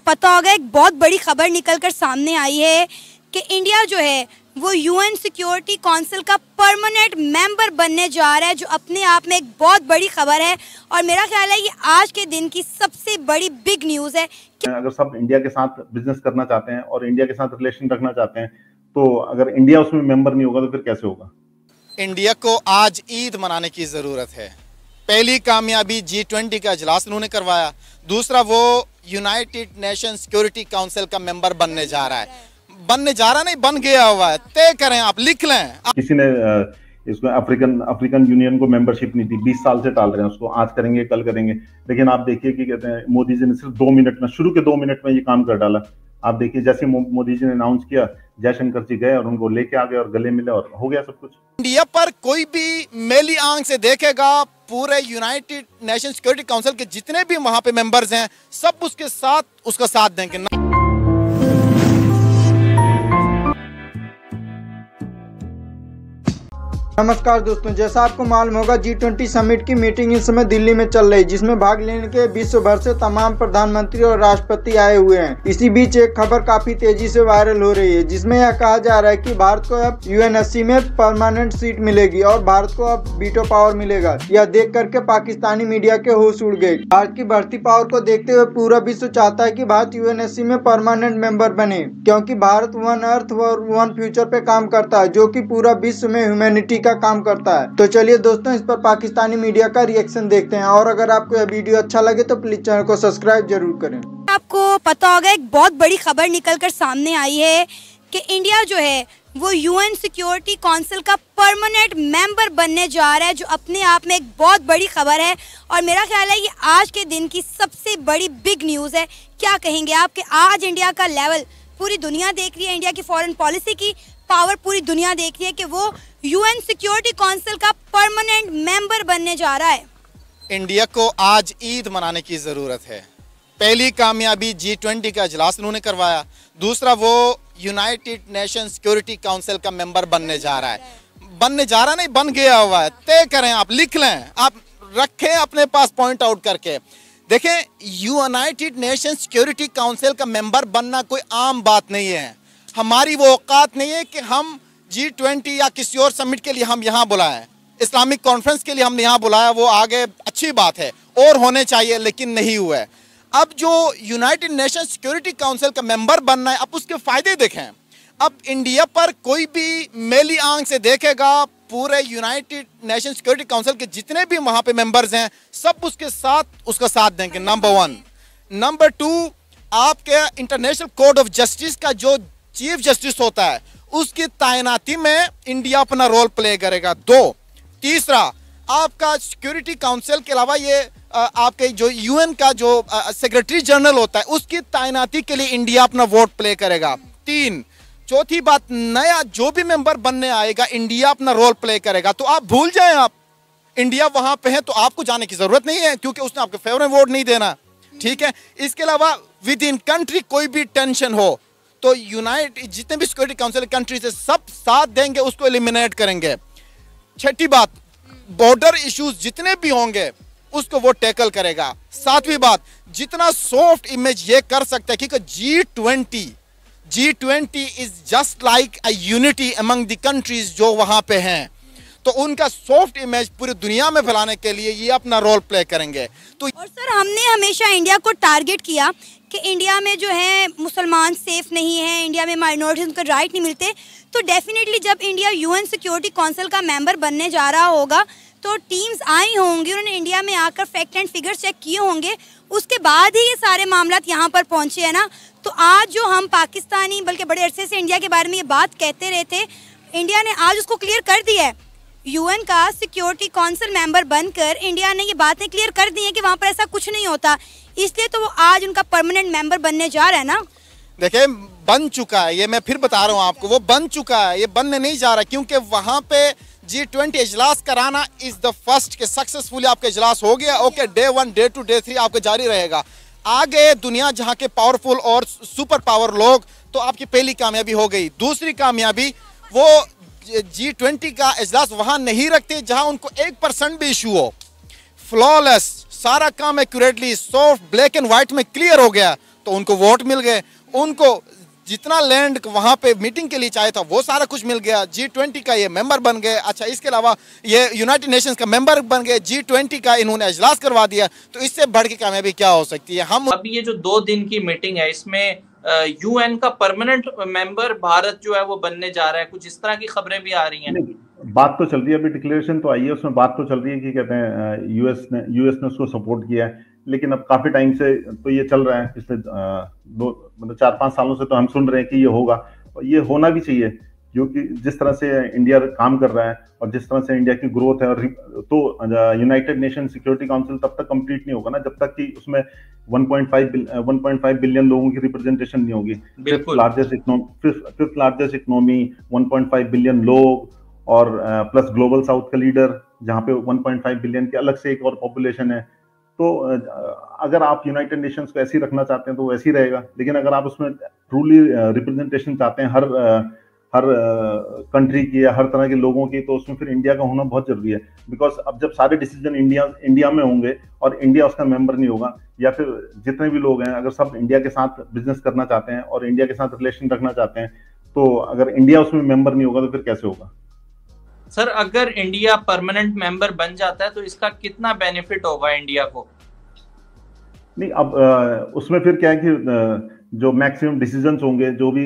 पता होगा एक बहुत बड़ी खबर निकलकर सामने आई है कि इंडिया जो है वो यूएन सिक्योरिटी काउंसिल का परमानेंट मेंबर बनने जा रहा है, जो अपने आप में एक बहुत बड़ी खबर है। और मेरा ख्याल है ये आज के दिन की सबसे बड़ी बिग न्यूज़ है। अगर सब इंडिया के साथ बिजनेस करना चाहते हैं और इंडिया के साथ रिलेशन रखना चाहते हैं, तो अगर इंडिया उसमें मेंबर नहीं होगा तो फिर कैसे होगा? इंडिया को आज ईद मनाने की ज़रूरत है। पहली कामयाबी G20 का इजलास उन्होंने करवाया, दूसरा वो यूनाइटेड नेशन सिक्योरिटी काउंसिल का मेंबर बनने जा रहा है। नहीं, बन गया हुआ है। तय करें, आप लिख लें। किसी ने इसको अफ्रीकन यूनियन को मेंबरशिप नहीं दी, 20 साल से टाल रहे हैं उसको, आज करेंगे कल करेंगे। लेकिन आप देखिए कि कहते हैं मोदी जी ने सिर्फ 2 मिनट में, शुरू के 2 मिनट में ये काम कर डाला। आप देखिए जैसे मोदी जी ने अनाउंस किया, जयशंकर जी गए और उनको लेके आ गए और गले मिले और हो गया सब कुछ। इंडिया पर कोई भी मेली आंख से देखेगा, पूरे यूनाइटेड नेशन सिक्योरिटी काउंसिल के जितने भी वहां पे मेंबर्स हैं, सब उसका साथ देंगे। नमस्कार दोस्तों, जैसा आपको मालूम होगा G20 समिट की मीटिंग इस समय दिल्ली में चल रही है, जिसमें भाग लेने के विश्व भर से तमाम प्रधानमंत्री और राष्ट्रपति आए हुए हैं। इसी बीच एक खबर काफी तेजी से वायरल हो रही है, जिसमें यह कहा जा रहा है कि भारत को अब UNSC में परमानेंट सीट मिलेगी और भारत को अब वीटो पावर मिलेगा। यह देख करके पाकिस्तानी मीडिया के होश उड़ गए। भारत की बढ़ती पावर को देखते हुए पूरा विश्व चाहता है कि भारत UNSC में परमानेंट मेंबर बने, क्योंकि भारत वन अर्थ और वन फ्यूचर पे काम करता है, जो कि पूरा विश्व में ह्यूमैनिटी का काम करता है। तो चलिए दोस्तों, इस पर पाकिस्तानी मीडिया का रिएक्शन देखते हैं। और अगर आपको यह वीडियो अच्छा लगे तो प्लीज चैनल को सब्सक्राइब जरूर करें। आपको पता होगा एक बहुत बड़ी खबर निकलकर सामने आई है कि इंडिया जो है वो यूएन सिक्योरिटी काउंसिल का परमानेंट मेंबर बनने जा रहा है, जो अपने आप में एक बहुत बड़ी खबर है। और मेरा ख्याल है ये आज के दिन की सबसे बड़ी बिग न्यूज़ है। क्या कहेंगे आप कि आज इंडिया का लेवल पूरी दुनिया देख रही है, इंडिया की फॉरेन पॉलिसी की पावर पूरी दुनिया देख रही है कि वो यूएन सिक्योरिटी काउंसिल का परमानेंट मेंबर बनने जा रहा है। इंडिया को आज ईद मनाने की ज़रूरत है। पहली कामयाबी G20 का इजलास उन्होंने करवाया, दूसरा वो यूनाइटेड नेशन सिक्योरिटी काउंसिल का मेंबर बनने जा रहा है। नहीं, बन गया हुआ है। तय करें, आप लिख लें, आप रखें अपने पास पॉइंट आउट करके। देखें, यूनाइटेड नेशन सिक्योरिटी काउंसिल का मेंबर बनना कोई आम बात नहीं है। हमारी वो औकात नहीं है कि हम G20 या किसी और समिट के लिए हम यहाँ बुलाएं, इस्लामिक कॉन्फ्रेंस के लिए हमने यहाँ बुलाया, वो आगे अच्छी बात है और होने चाहिए, लेकिन नहीं हुआ है। अब जो यूनाइटेड नेशन सिक्योरिटी काउंसिल का मेंबर बनना है, अब उसके फायदे देखें। अब इंडिया पर कोई भी मेली आंख से देखेगा, पूरे यूनाइटेड नेशन सिक्योरिटी काउंसिल के जितने भी वहाँ पे मेंबर्स हैं, सब उसका साथ देंगे। नंबर 1। नंबर 2, आपके इंटरनेशनल कोर्ट ऑफ जस्टिस का जो चीफ जस्टिस होता है, उसकी तैनाती में इंडिया अपना रोल प्ले करेगा। 2। तीसरा, आपका सिक्योरिटी काउंसिल के अलावा ये आपके जो यूएन का जो सेक्रेटरी जनरल होता है, उसकी तैनाती के लिए इंडिया अपना वोट प्ले करेगा। 3। चौथी बात, नया जो भी मेंबर बनने आएगा, इंडिया अपना रोल प्ले करेगा। तो आप भूल जाएं, आप इंडिया वहां पे है तो आपको जाने की जरूरत नहीं है, क्योंकि उसने आपके फेवर में वोट नहीं देना। ठीक है। इसके अलावा विद इन कंट्री कोई भी टेंशन हो तो यूनाइटेड जितने भी सिक्योरिटी काउंसिल कंट्री से सब साथ देंगे, उसको एलिमिनेट करेंगे। 6ठी बात, बॉर्डर इश्यूज जितने भी होंगे उसको वो टैकल करेगा। 7वीं बात, जितना सॉफ्ट इमेज ये कर सकता है, क्योंकि G20 is just like a unity among the countries जो वहां पे हैं, तो उनका सॉफ्ट इमेज पूरी दुनिया में फैलाने के लिए ये अपना रोल प्ले करेंगे। तो और सर, हमने हमेशा इंडिया को टारगेट किया कि इंडिया में जो है मुसलमान सेफ नहीं है, इंडिया में माइनॉरिटीज़ को राइट नहीं मिलते। तो डेफिनेटली जब इंडिया यूएन सिक्योरिटी काउंसिल का मेंबर बनने जा रहा होगा तो टीम्स आई होंगी, उन्होंने इंडिया में आकर फैक्ट एंड फिगर्स चेक किए होंगे, उसके बाद ही ये सारे मामला यहाँ पर पहुँचे हैं ना। तो आज जो हम पाकिस्तानी बल्कि बड़े अरसे से इंडिया के बारे में ये बात कहते रहे थे, इंडिया ने आज उसको क्लियर कर दिया है। यूएन का सिक्योरिटी काउंसिल मेंबर बनकर इंडिया ने ये बातें क्लियर कर दी हैं कि वहाँ पर ऐसा कुछ नहीं होता, इसलिए तो वो आज उनका परमानेंट मेंबर बनने जा रहा है ना। देखिए, बन चुका है, ये मैं फिर बता रहा हूँ आपको, वो बन चुका है, ये बनने नहीं जा रहा, क्योंकि वहाँ पे G20 इजलास कराना इज द फर्स्ट के सक्सेसफुली आपका इजलास हो गया। ओके, डे 1, डे 2, डे 3 आपका जारी रहेगा। आगे दुनिया जहाँ के पावरफुल और सुपर पावर लोग, तो आपकी पहली कामयाबी हो गई। दूसरी कामयाबी, वो G20 का इजलास वहां नहीं रखते जहां उनको 1% भी इशू हो। फ्लॉलेस, सारा काम accurately, soft, black and white में क्लियर हो गया, तो उनको वोट मिल गए, उनको जितना लैंड वहां पे मीटिंग के लिए चाहिए था वो सारा कुछ मिल गया। G20 का ये मेंबर बन गए। अच्छा, इसके अलावा ये यूनाइटेड नेशंस का मेंबर बन गए, G20 का इन्होंने इजलास करवा दिया। तो इससे बढ़ के कामयाबी क्या हो सकती है? हम अब ये जो 2 दिन की मीटिंग है, इसमें UN का परमानेंट मेंबर भारत जो है वो बनने जा रहा है, कुछ इस तरह की खबरें भी आ रही हैं। बात तो चल रही है, अभी डिक्लेरेशन तो आई है, उसमें बात तो चल रही है कि कहते हैं यूएस ने उसको सपोर्ट किया है। लेकिन अब काफी टाइम से तो ये चल रहा है, पिछले 4-5 सालों से तो हम सुन रहे हैं कि ये होगा, और ये होना भी चाहिए, क्योंकि जिस तरह से इंडिया काम कर रहा है और जिस तरह से इंडिया की ग्रोथ है, और तो यूनाइटेड नेशन सिक्योरिटी काउंसिल तब तक कंप्लीट नहीं होगा ना जब तक कि उसमें 1.5 बिलियन लोगों की रिप्रेजेंटेशन नहीं होगी। फिफ्थ लार्जेस्ट इकोनॉमी, 1.5 बिलियन लोग, और प्लस ग्लोबल साउथ का लीडर जहाँ पे 1.5 बिलियन की अलग से एक और पॉपुलेशन है। तो अगर आप यूनाइटेड नेशंस को ऐसे ही रखना चाहते हैं तो वैसे ही रहेगा, लेकिन अगर आप उसमें ट्रूली रिप्रेजेंटेशन चाहते हैं हर कंट्री की या हर तरह के लोगों की, तो उसमें फिर इंडिया का होना बहुत जरूरी है। बिकॉज अब जब सारे डिसीजन इंडिया में होंगे और इंडिया उसका मेंबर नहीं होगा, या फिर जितने भी लोग हैं अगर सब इंडिया के साथ बिजनेस करना चाहते हैं और इंडिया के साथ रिलेशन रखना चाहते हैं, तो अगर इंडिया उसमें मेंबर नहीं होगा तो फिर कैसे होगा? सर, अगर इंडिया परमानेंट मेंबर बन जाता है तो इसका कितना बेनिफिट होगा इंडिया को? नहीं, अब उसमें फिर क्या है कि जो मैक्सिमम डिसीजंस होंगे, जो भी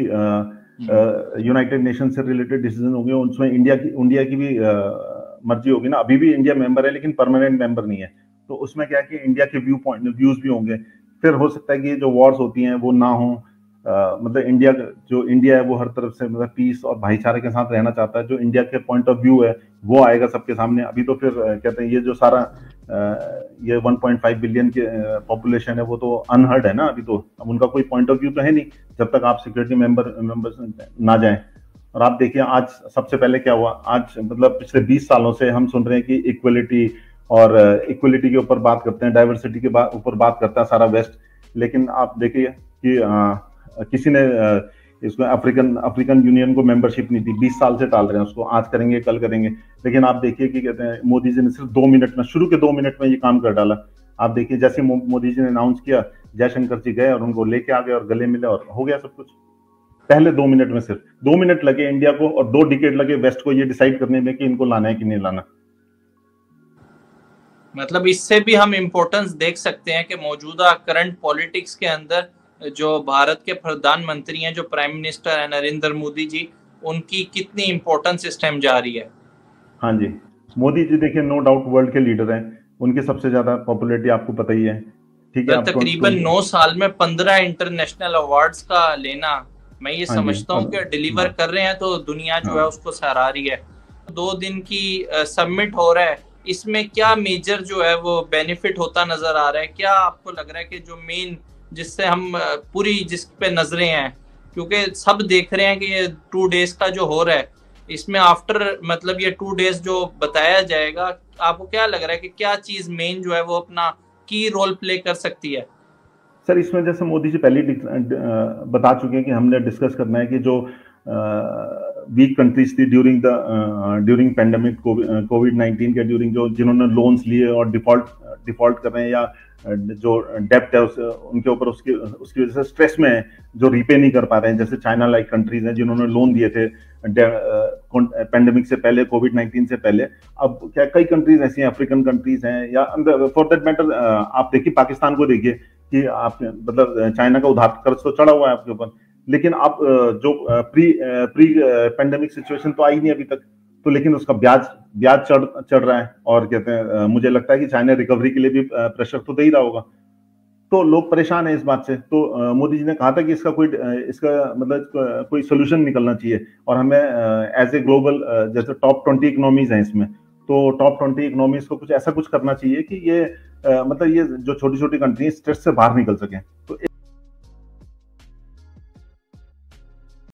यूनाइटेड नेशन से रिलेटेड डिसीजन होंगे, उसमें इंडिया की भी मर्जी होगी ना। अभी भी इंडिया मेंबर है लेकिन परमानेंट मेंबर नहीं है, तो उसमें क्या है कि इंडिया के व्यूज भी होंगे। फिर हो सकता है कि जो वॉर्स होती हैं वो ना हो, मतलब इंडिया है वो हर तरफ से मतलब पीस और भाईचारे के साथ रहना चाहता है। जो इंडिया के पॉइंट ऑफ व्यू है वो आएगा सबके सामने। अभी तो फिर कहते हैं ये जो सारा ये 1.5 बिलियन की पॉपुलेशन है वो तो अनहर्ड है ना अभी तो। अब उनका कोई पॉइंट ऑफ व्यू तो है नहीं जब तक आप सिक्योरिटी मेंबर ना जाएं। और आप देखिए आज सबसे पहले क्या हुआ, आज मतलब पिछले 20 सालों से हम सुन रहे हैं कि इक्वलिटी के ऊपर बात करते हैं, डाइवर्सिटी के ऊपर बात करता है सारा वेस्ट। लेकिन आप देखिए कि किसी ने इसको अफ्रीकन यूनियन को मेंबरशिप नहीं दी, 20 साल से टाल रहे हैं उसको, आज करेंगे कल करेंगे। लेकिन आप देखिए कि कहते हैं मोदी जी ने सिर्फ 2 मिनट में, शुरू के 2 मिनट में ये काम कर डाला। आप देखिए जैसे मोदी जी ने अनाउंस किया, जयशंकर जी गए और उनको लेके आ गए और गले मिले और हो गया सब कुछ। पहले 2 मिनट में, सिर्फ 2 मिनट लगे इंडिया को और 2 डिकेड लगे वेस्ट को ये डिसाइड करने में कि इनको लाना है कि नहीं लाना। मतलब इससे भी हम इम्पोर्टेंस देख सकते हैं कि मौजूदा करंट पॉलिटिक्स के अंदर जो भारत के प्रधानमंत्री हैं, जो प्राइम मिनिस्टर है नरेंद्र मोदी जी, उनकी कितनी इम्पोर्टेंस इस टाइम जा रही है। हाँ जी, मोदी जी देखिए नो डाउट वर्ल्ड के लीडर हैं, उनकी सबसे ज्यादा पॉपुलैरिटी आपको पता ही है। ठीक है, तकरीबन 9 साल में 15 इंटरनेशनल अवार्ड्स का लेना, मैं ये समझता हूँ कि डिलीवर कर रहे हैं, तो दुनिया जो है उसको सराह रही है। 2 दिन की समिट हो रहा है, इसमें क्या मेजर जो है वो बेनिफिट होता नजर आ रहा है? क्या आपको लग रहा है कि जो मेन जिससे हम पूरी जिस पे नजरें हैं, क्योंकि सब देख रहे हैं कि ये 2 डेज का जो हो रहा है, इसमें आफ्टर मतलब ये 2 डेज जो बताया जाएगा, आपको क्या लग रहा है कि क्या चीज मेन जो है वो अपना की रोल प्ले कर सकती है? सर, इसमें जैसे मोदी जी पहले बता चुके हैं कि हमने डिस्कस करना है कि जो वीक कंट्रीज थी ड्यूरिंग पेंडेमिक कोविड-19 के ड्यूरिंग, जो जिन्होंने लोन्स लिए और डिफॉल्ट कर रहे हैं, या जो डेप्ट है उनके ऊपर उसकी वजह से स्ट्रेस में है, जो रीपे नहीं कर पा रहे हैं, जैसे चाइना लाइक कंट्रीज हैं जिन्होंने लोन दिए थे पेंडेमिक से पहले, कोविड-19 से पहले। अब क्या कई कंट्रीज ऐसी हैं, अफ्रीकन कंट्रीज हैं, या फॉर दैट मैटर आप देखिए पाकिस्तान को देखिए कि आप मतलब चाइना का उधार कर्ज तो चढ़ा हुआ है आपके ऊपर, लेकिन आप जो प्री पेंडेमिक सिचुएशन तो आई नहीं अभी तक, तो लेकिन उसका ब्याज चढ़ रहा है। और कहते हैं मुझे लगता है कि चाइना रिकवरी के लिए भी प्रेशर तो दे ही रहा होगा, तो लोग परेशान हैं इस बात से। तो मोदी जी ने कहा था कि इसका मतलब कोई सोल्यूशन निकलना चाहिए, और हमें एज ए ग्लोबल जैसे टॉप 20 इकोनॉमीज हैं इसमें, तो टॉप 20 इकोनॉमीज को ऐसा कुछ करना चाहिए कि ये मतलब ये जो छोटी छोटी कंट्री स्ट्रेस से बाहर निकल सकें। तो